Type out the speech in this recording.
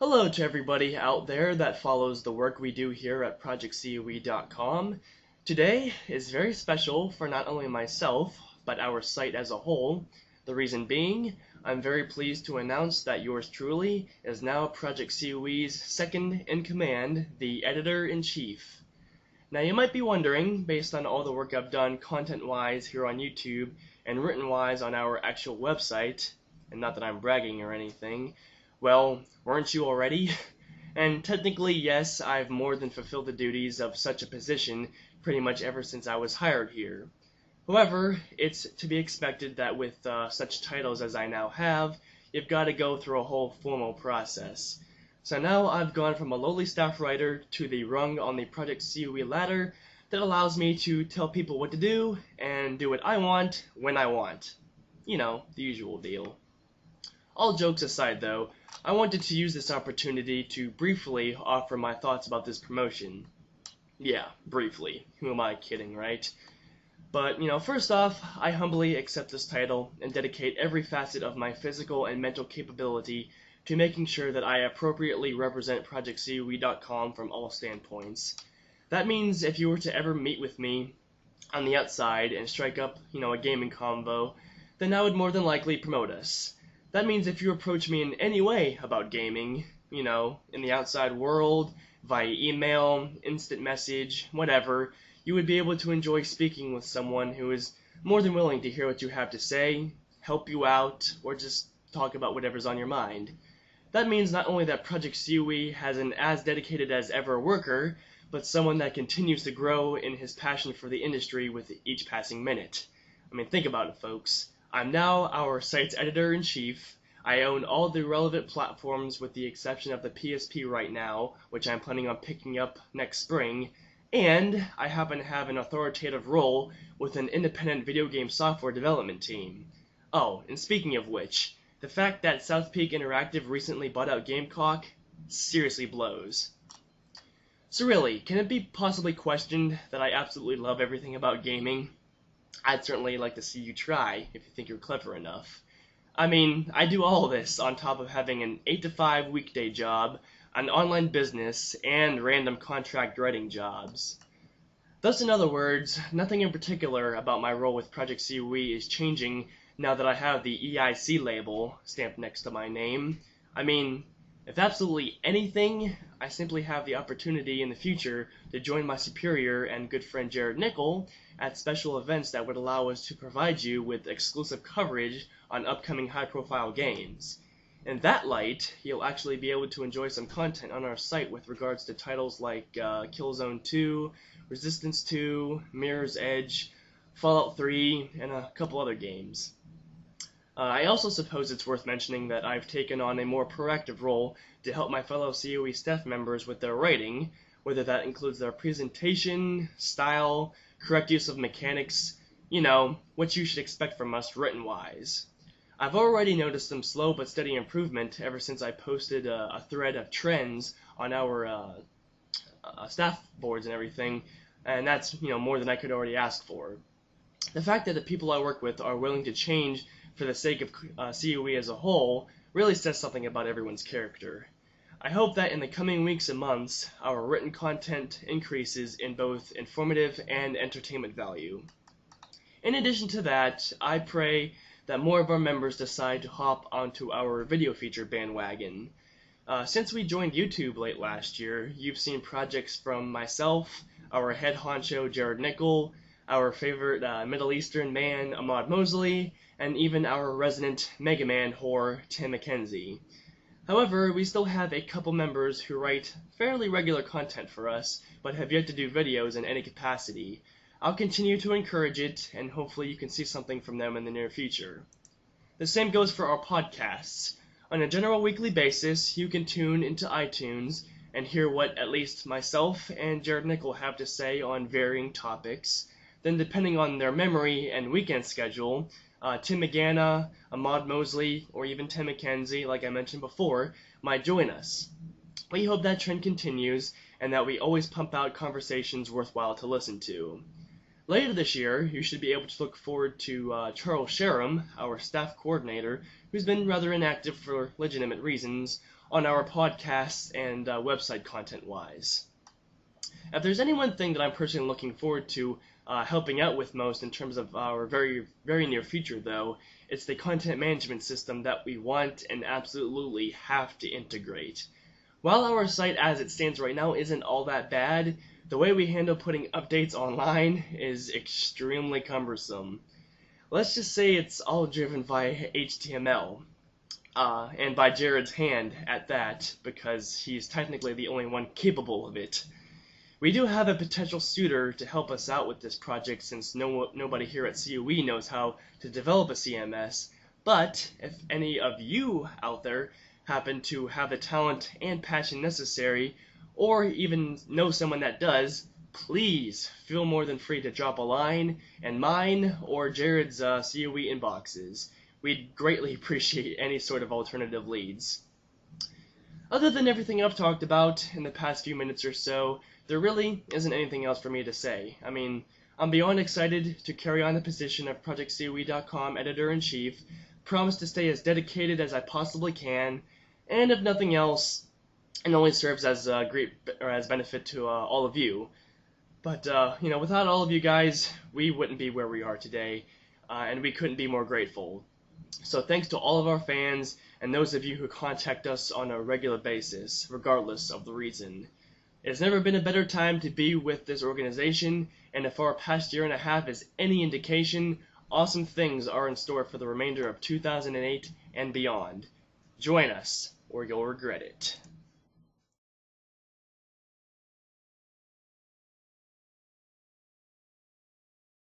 Hello to everybody out there that follows the work we do here at ProjectCoe.com. Today is very special for not only myself, but our site as a whole. The reason being, I'm very pleased to announce that yours truly is now Project COE's second in command, the Editor-in-Chief. Now you might be wondering, based on all the work I've done content-wise here on YouTube and written-wise on our actual website, and not that I'm bragging or anything, well, weren't you already? And technically, yes, I've more than fulfilled the duties of such a position pretty much ever since I was hired here. However, it's to be expected that with such titles as I now have, you've got to go through a whole formal process. So now I've gone from a lowly staff writer to the rung on the Project COE ladder that allows me to tell people what to do and do what I want when I want. You know, the usual deal. All jokes aside though, I wanted to use this opportunity to briefly offer my thoughts about this promotion. Yeah, briefly. Who am I kidding, right? But, first off, I humbly accept this title and dedicate every facet of my physical and mental capability to making sure that I appropriately represent ProjectCoe.com from all standpoints. That means if you were to ever meet with me on the outside and strike up, a gaming convo, then I would more than likely promote us. That means if you approach me in any way about gaming, in the outside world, via email, instant message, whatever, you would be able to enjoy speaking with someone who is more than willing to hear what you have to say, help you out, or just talk about whatever's on your mind. That means not only that Project COE has an as dedicated as ever worker, but someone that continues to grow in his passion for the industry with each passing minute. I mean, think about it, folks. I'm now our site's editor-in-chief. I own all the relevant platforms with the exception of the PSP right now, which I'm planning on picking up next spring, and I happen to have an authoritative role with an independent video game software development team. Oh, and speaking of which, the fact that South Peak Interactive recently bought out Gamecock seriously blows. So really, can it be possibly questioned that I absolutely love everything about gaming? I'd certainly like to see you try, if you think you're clever enough. I mean, I do all this on top of having an 8-to-5 weekday job, an online business, and random contract writing jobs. Thus, in other words, nothing in particular about my role with Project COE is changing now that I have the EIC label stamped next to my name. I mean, if absolutely anything, I simply have the opportunity in the future to join my superior and good friend Jared Nickel at special events that would allow us to provide you with exclusive coverage on upcoming high-profile games. In that light, you'll actually be able to enjoy some content on our site with regards to titles like Killzone 2, Resistance 2, Mirror's Edge, Fallout 3, and a couple other games. I also suppose it's worth mentioning that I've taken on a more proactive role to help my fellow COE staff members with their writing, whether that includes their presentation, style, correct use of mechanics, what you should expect from us written-wise. I've already noticed some slow but steady improvement ever since I posted a thread of trends on our staff boards and everything, and that's, more than I could already ask for. The fact that the people I work with are willing to change for the sake of COE as a whole really says something about everyone's character. I hope that in the coming weeks and months, our written content increases in both informative and entertainment value. In addition to that, I pray that more of our members decide to hop onto our video feature bandwagon. Since we joined YouTube late last year, you've seen projects from myself, our head honcho Jared Nickel, our favorite Middle Eastern man Ahmad Mosley, and even our resident Mega Man whore Tim McKenzie. However, we still have a couple members who write fairly regular content for us, but have yet to do videos in any capacity. I'll continue to encourage it, and hopefully you can see something from them in the near future. The same goes for our podcasts. On a general weekly basis, you can tune into iTunes and hear what at least myself and Jared Nickel have to say on varying topics. Then, depending on their memory and weekend schedule, Tim McGanna, Ahmad Mosley, or even Tim McKenzie, like I mentioned before, might join us. We hope that trend continues, and that we always pump out conversations worthwhile to listen to. Later this year, you should be able to look forward to Charles Sherham, our staff coordinator, who's been rather inactive for legitimate reasons, on our podcasts and website content-wise. If there's any one thing that I'm personally looking forward to helping out with most in terms of our very, very near future, though, it's the content management system that we want and absolutely have to integrate. While our site as it stands right now isn't all that bad, the way we handle putting updates online is extremely cumbersome. Let's just say it's all driven by HTML, and by Jared's hand at that, because he's technically the only one capable of it. We do have a potential suitor to help us out with this project since nobody here at COE knows how to develop a CMS, but if any of you out there happen to have the talent and passion necessary, or even know someone that does, please feel more than free to drop a line in mine or Jared's COE inboxes. We'd greatly appreciate any sort of alternative leads. Other than everything I've talked about in the past few minutes or so, there really isn't anything else for me to say. I mean, I'm beyond excited to carry on the position of ProjectCOE.com Editor-in-Chief, promise to stay as dedicated as I possibly can, and if nothing else, it only serves as a as benefit to all of you. But without all of you guys, we wouldn't be where we are today, and we couldn't be more grateful. So thanks to all of our fans and those of you who contact us on a regular basis, regardless of the reason. It's never been a better time to be with this organization, and if our past year and a half is any indication, awesome things are in store for the remainder of 2008 and beyond. Join us, or you'll regret it.